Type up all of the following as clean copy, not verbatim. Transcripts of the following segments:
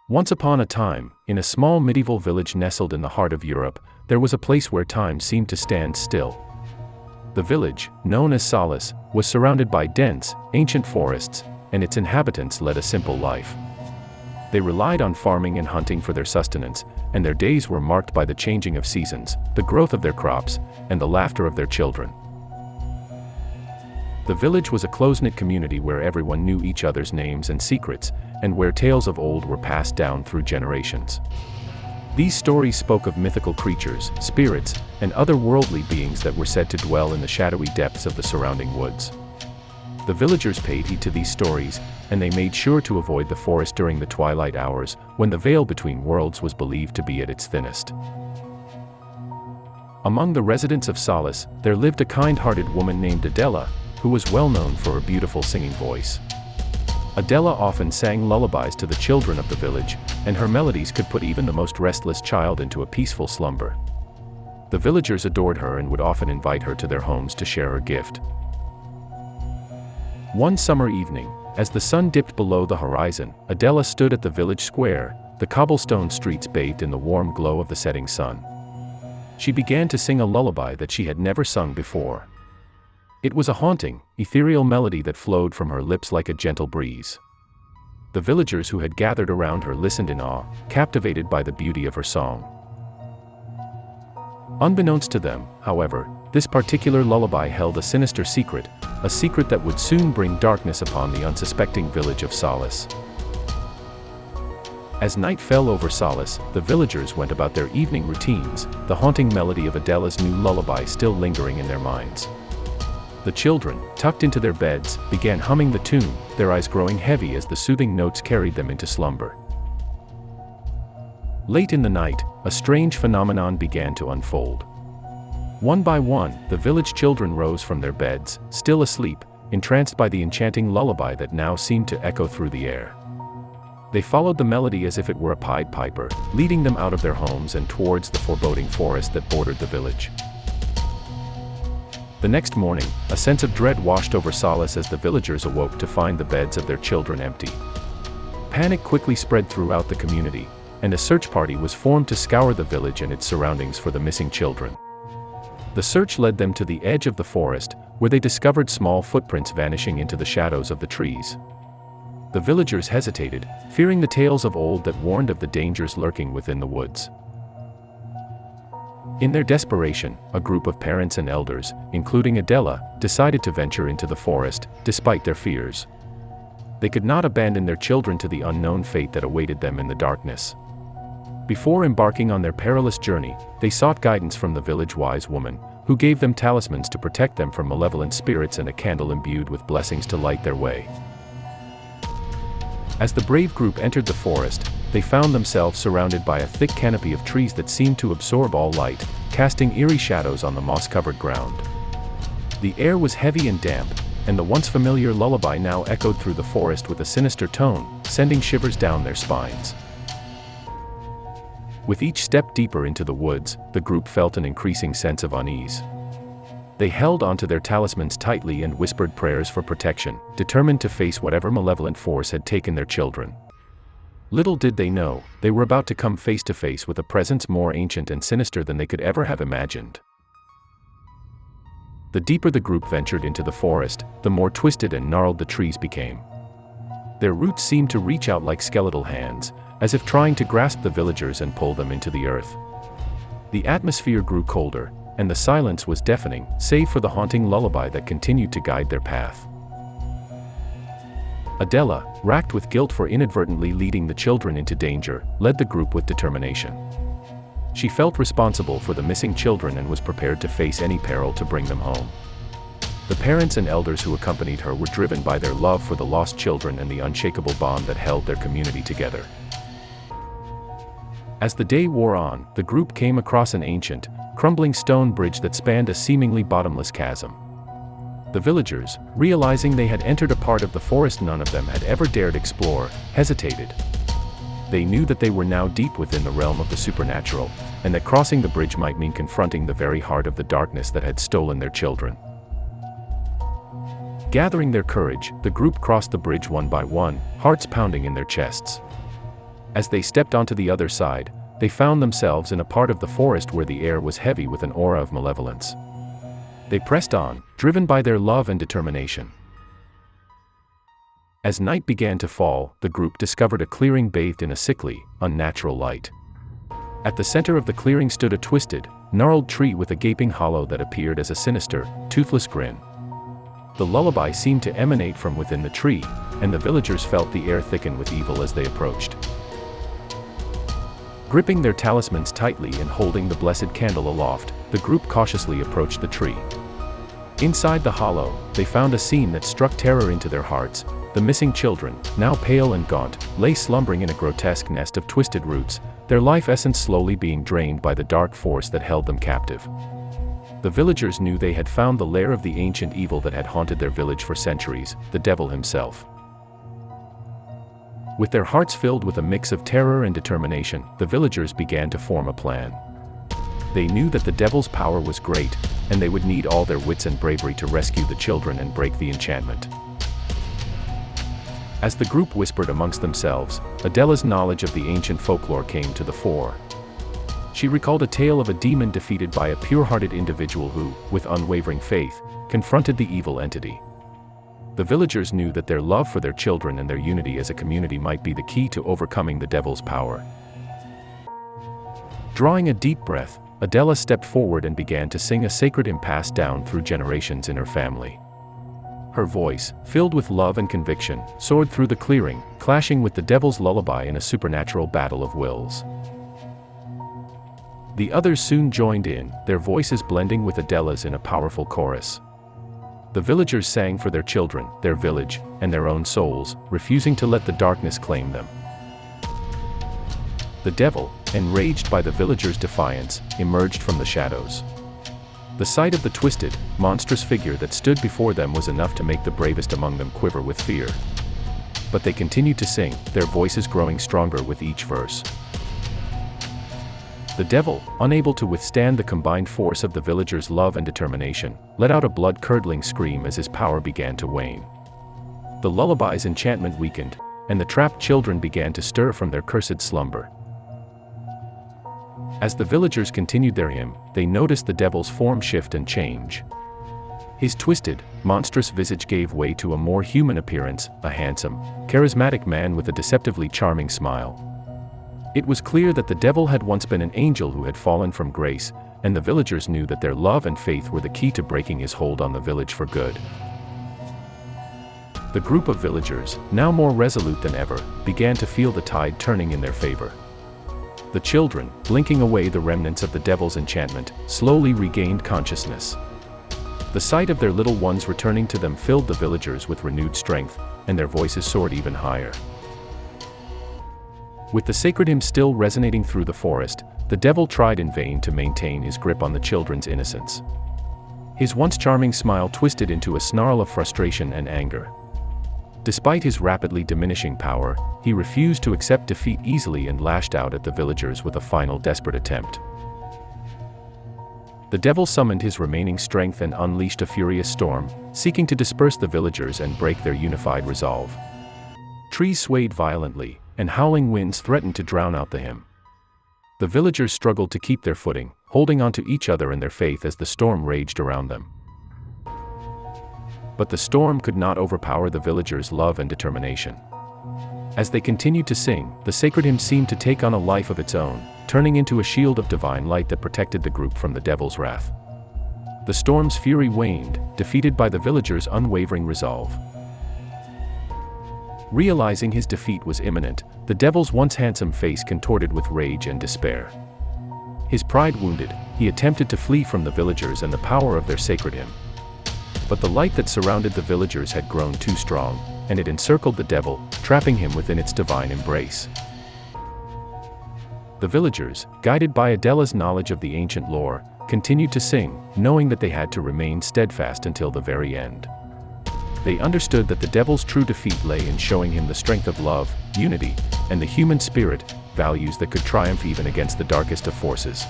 Once upon a time, in a small medieval village nestled in the heart of Europe, there was a place where time seemed to stand still. The village, known as Solace, was surrounded by dense, ancient forests, and its inhabitants led a simple life. They relied on farming and hunting for their sustenance, and their days were marked by the changing of seasons, the growth of their crops, and the laughter of their children. The village was a close-knit community where everyone knew each other's names and secrets, and where tales of old were passed down through generations. These stories spoke of mythical creatures, spirits, and otherworldly beings that were said to dwell in the shadowy depths of the surrounding woods. The villagers paid heed to these stories, and they made sure to avoid the forest during the twilight hours, when the veil between worlds was believed to be at its thinnest. Among the residents of Solace, there lived a kind-hearted woman named Adela, who was well known for her beautiful singing voice. Adela often sang lullabies to the children of the village, and her melodies could put even the most restless child into a peaceful slumber. The villagers adored her and would often invite her to their homes to share her gift. One summer evening, as the sun dipped below the horizon, Adela stood at the village square, the cobblestone streets bathed in the warm glow of the setting sun. She began to sing a lullaby that she had never sung before. It was a haunting, ethereal melody that flowed from her lips like a gentle breeze. The villagers who had gathered around her listened in awe, captivated by the beauty of her song. Unbeknownst to them, however, this particular lullaby held a sinister secret, a secret that would soon bring darkness upon the unsuspecting village of Solace. As night fell over Solace, the villagers went about their evening routines, the haunting melody of Adela's new lullaby still lingering in their minds. The children, tucked into their beds, began humming the tune, their eyes growing heavy as the soothing notes carried them into slumber. Late in the night, a strange phenomenon began to unfold. One by one, the village children rose from their beds, still asleep, entranced by the enchanting lullaby that now seemed to echo through the air. They followed the melody as if it were a Pied Piper, leading them out of their homes and towards the foreboding forest that bordered the village. The next morning, a sense of dread washed over Solace as the villagers awoke to find the beds of their children empty. Panic quickly spread throughout the community, and a search party was formed to scour the village and its surroundings for the missing children. The search led them to the edge of the forest, where they discovered small footprints vanishing into the shadows of the trees. The villagers hesitated, fearing the tales of old that warned of the dangers lurking within the woods. In their desperation, a group of parents and elders, including Adela, decided to venture into the forest, despite their fears. They could not abandon their children to the unknown fate that awaited them in the darkness. Before embarking on their perilous journey, they sought guidance from the village wise woman, who gave them talismans to protect them from malevolent spirits and a candle imbued with blessings to light their way. As the brave group entered the forest, they found themselves surrounded by a thick canopy of trees that seemed to absorb all light, casting eerie shadows on the moss-covered ground. The air was heavy and damp, and the once familiar lullaby now echoed through the forest with a sinister tone, sending shivers down their spines. With each step deeper into the woods, the group felt an increasing sense of unease. They held onto their talismans tightly and whispered prayers for protection, determined to face whatever malevolent force had taken their children. Little did they know, they were about to come face to face with a presence more ancient and sinister than they could ever have imagined. The deeper the group ventured into the forest, the more twisted and gnarled the trees became. Their roots seemed to reach out like skeletal hands, as if trying to grasp the villagers and pull them into the earth. The atmosphere grew colder, and the silence was deafening, save for the haunting lullaby that continued to guide their path. Adela, racked with guilt for inadvertently leading the children into danger, led the group with determination. She felt responsible for the missing children and was prepared to face any peril to bring them home. The parents and elders who accompanied her were driven by their love for the lost children and the unshakable bond that held their community together. As the day wore on, the group came across an ancient, crumbling stone bridge that spanned a seemingly bottomless chasm. The villagers, realizing they had entered a part of the forest none of them had ever dared explore, hesitated. They knew that they were now deep within the realm of the supernatural, and that crossing the bridge might mean confronting the very heart of the darkness that had stolen their children. Gathering their courage, the group crossed the bridge one by one, hearts pounding in their chests. As they stepped onto the other side, they found themselves in a part of the forest where the air was heavy with an aura of malevolence. They pressed on, driven by their love and determination. As night began to fall, the group discovered a clearing bathed in a sickly, unnatural light. At the center of the clearing stood a twisted, gnarled tree with a gaping hollow that appeared as a sinister, toothless grin. The lullaby seemed to emanate from within the tree, and the villagers felt the air thicken with evil as they approached. Gripping their talismans tightly and holding the blessed candle aloft, the group cautiously approached the tree. Inside the hollow, they found a scene that struck terror into their hearts. The missing children, now pale and gaunt, lay slumbering in a grotesque nest of twisted roots, their life essence slowly being drained by the dark force that held them captive. The villagers knew they had found the lair of the ancient evil that had haunted their village for centuries, the devil himself. With their hearts filled with a mix of terror and determination, the villagers began to form a plan. They knew that the devil's power was great, and they would need all their wits and bravery to rescue the children and break the enchantment. As the group whispered amongst themselves, Adela's knowledge of the ancient folklore came to the fore. She recalled a tale of a demon defeated by a pure-hearted individual who, with unwavering faith, confronted the evil entity. The villagers knew that their love for their children and their unity as a community might be the key to overcoming the devil's power. Drawing a deep breath, Adela stepped forward and began to sing a sacred hymn passed down through generations in her family. Her voice, filled with love and conviction, soared through the clearing, clashing with the devil's lullaby in a supernatural battle of wills. The others soon joined in, their voices blending with Adela's in a powerful chorus. The villagers sang for their children, their village, and their own souls, refusing to let the darkness claim them. The devil, enraged by the villagers' defiance, emerged from the shadows. The sight of the twisted, monstrous figure that stood before them was enough to make the bravest among them quiver with fear. But they continued to sing, their voices growing stronger with each verse. The devil, unable to withstand the combined force of the villagers' love and determination, let out a blood-curdling scream as his power began to wane. The lullaby's enchantment weakened, and the trapped children began to stir from their cursed slumber. As the villagers continued their hymn, they noticed the devil's form shift and change. His twisted, monstrous visage gave way to a more human appearance, a handsome, charismatic man with a deceptively charming smile. It was clear that the devil had once been an angel who had fallen from grace, and the villagers knew that their love and faith were the key to breaking his hold on the village for good. The group of villagers, now more resolute than ever, began to feel the tide turning in their favor. The children, blinking away the remnants of the devil's enchantment, slowly regained consciousness. The sight of their little ones returning to them filled the villagers with renewed strength, and their voices soared even higher. With the sacred hymn still resonating through the forest, the devil tried in vain to maintain his grip on the children's innocence. His once charming smile twisted into a snarl of frustration and anger. Despite his rapidly diminishing power, he refused to accept defeat easily and lashed out at the villagers with a final desperate attempt. The devil summoned his remaining strength and unleashed a furious storm, seeking to disperse the villagers and break their unified resolve. Trees swayed violently, and howling winds threatened to drown out the hymn. The villagers struggled to keep their footing, holding on to each other and their faith as the storm raged around them. But the storm could not overpower the villagers' love and determination. As they continued to sing, the sacred hymn seemed to take on a life of its own, turning into a shield of divine light that protected the group from the devil's wrath. The storm's fury waned, defeated by the villagers' unwavering resolve. Realizing his defeat was imminent, the devil's once handsome face contorted with rage and despair. His pride wounded, he attempted to flee from the villagers and the power of their sacred hymn. But the light that surrounded the villagers had grown too strong, and it encircled the devil, trapping him within its divine embrace. The villagers, guided by Adela's knowledge of the ancient lore, continued to sing, knowing that they had to remain steadfast until the very end. They understood that the devil's true defeat lay in showing him the strength of love, unity, and the human spirit, values that could triumph even against the darkest of forces.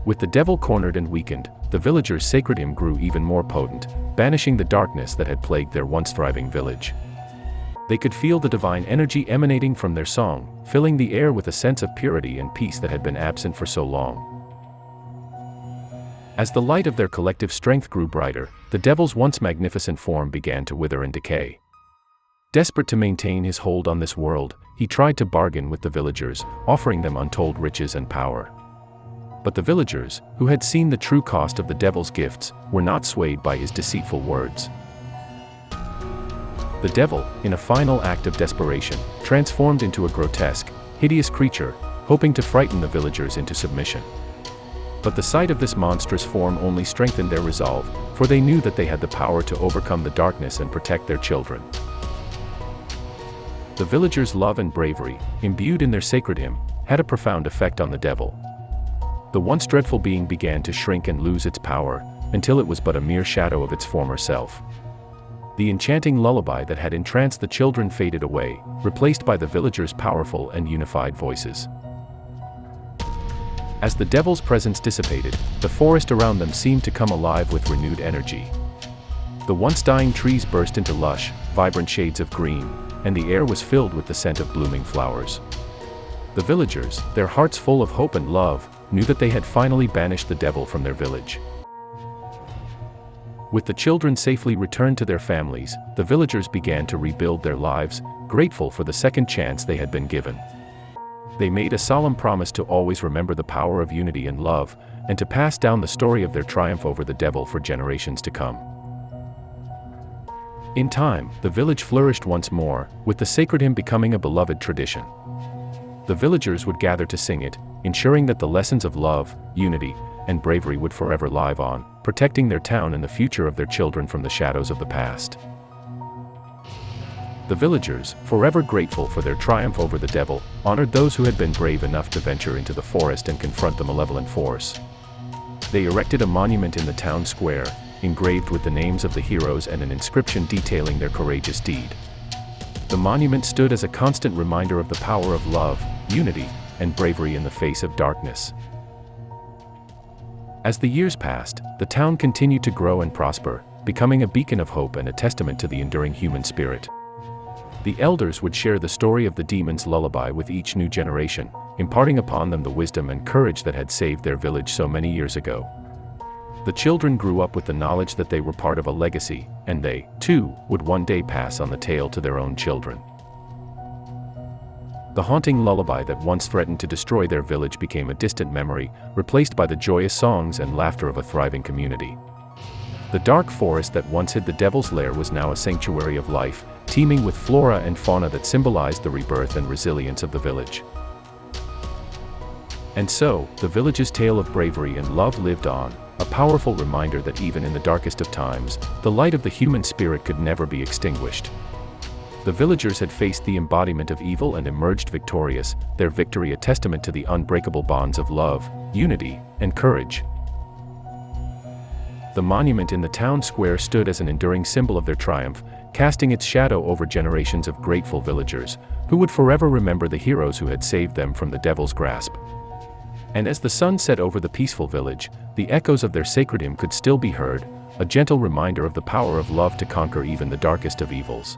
With the devil cornered and weakened, the villagers' sacred hymn grew even more potent, banishing the darkness that had plagued their once thriving village. They could feel the divine energy emanating from their song, filling the air with a sense of purity and peace that had been absent for so long. As the light of their collective strength grew brighter, the devil's once magnificent form began to wither and decay. Desperate to maintain his hold on this world, he tried to bargain with the villagers, offering them untold riches and power. But the villagers, who had seen the true cost of the devil's gifts, were not swayed by his deceitful words. The devil, in a final act of desperation, transformed into a grotesque, hideous creature, hoping to frighten the villagers into submission. But the sight of this monstrous form only strengthened their resolve, for they knew that they had the power to overcome the darkness and protect their children. The villagers' love and bravery, imbued in their sacred hymn, had a profound effect on the devil. The once dreadful being began to shrink and lose its power, until it was but a mere shadow of its former self. The enchanting lullaby that had entranced the children faded away, replaced by the villagers' powerful and unified voices. As the devil's presence dissipated, the forest around them seemed to come alive with renewed energy. The once dying trees burst into lush, vibrant shades of green, and the air was filled with the scent of blooming flowers. The villagers, their hearts full of hope and love, knew that they had finally banished the devil from their village. With the children safely returned to their families, the villagers began to rebuild their lives, grateful for the second chance they had been given. They made a solemn promise to always remember the power of unity and love, and to pass down the story of their triumph over the devil for generations to come. In time, the village flourished once more, with the sacred hymn becoming a beloved tradition. The villagers would gather to sing it, ensuring that the lessons of love, unity, and bravery would forever live on, protecting their town and the future of their children from the shadows of the past. The villagers, forever grateful for their triumph over the devil, honored those who had been brave enough to venture into the forest and confront the malevolent force. They erected a monument in the town square, engraved with the names of the heroes and an inscription detailing their courageous deed. The monument stood as a constant reminder of the power of love, unity, and bravery in the face of darkness. As the years passed, the town continued to grow and prosper, becoming a beacon of hope and a testament to the enduring human spirit. The elders would share the story of the demon's lullaby with each new generation, imparting upon them the wisdom and courage that had saved their village so many years ago. The children grew up with the knowledge that they were part of a legacy, and they, too, would one day pass on the tale to their own children. The haunting lullaby that once threatened to destroy their village became a distant memory, replaced by the joyous songs and laughter of a thriving community. The dark forest that once hid the devil's lair was now a sanctuary of life, teeming with flora and fauna that symbolized the rebirth and resilience of the village. And so, the village's tale of bravery and love lived on, a powerful reminder that even in the darkest of times, the light of the human spirit could never be extinguished. The villagers had faced the embodiment of evil and emerged victorious, their victory a testament to the unbreakable bonds of love, unity, and courage. The monument in the town square stood as an enduring symbol of their triumph, casting its shadow over generations of grateful villagers, who would forever remember the heroes who had saved them from the devil's grasp. And as the sun set over the peaceful village, the echoes of their sacred hymn could still be heard, a gentle reminder of the power of love to conquer even the darkest of evils.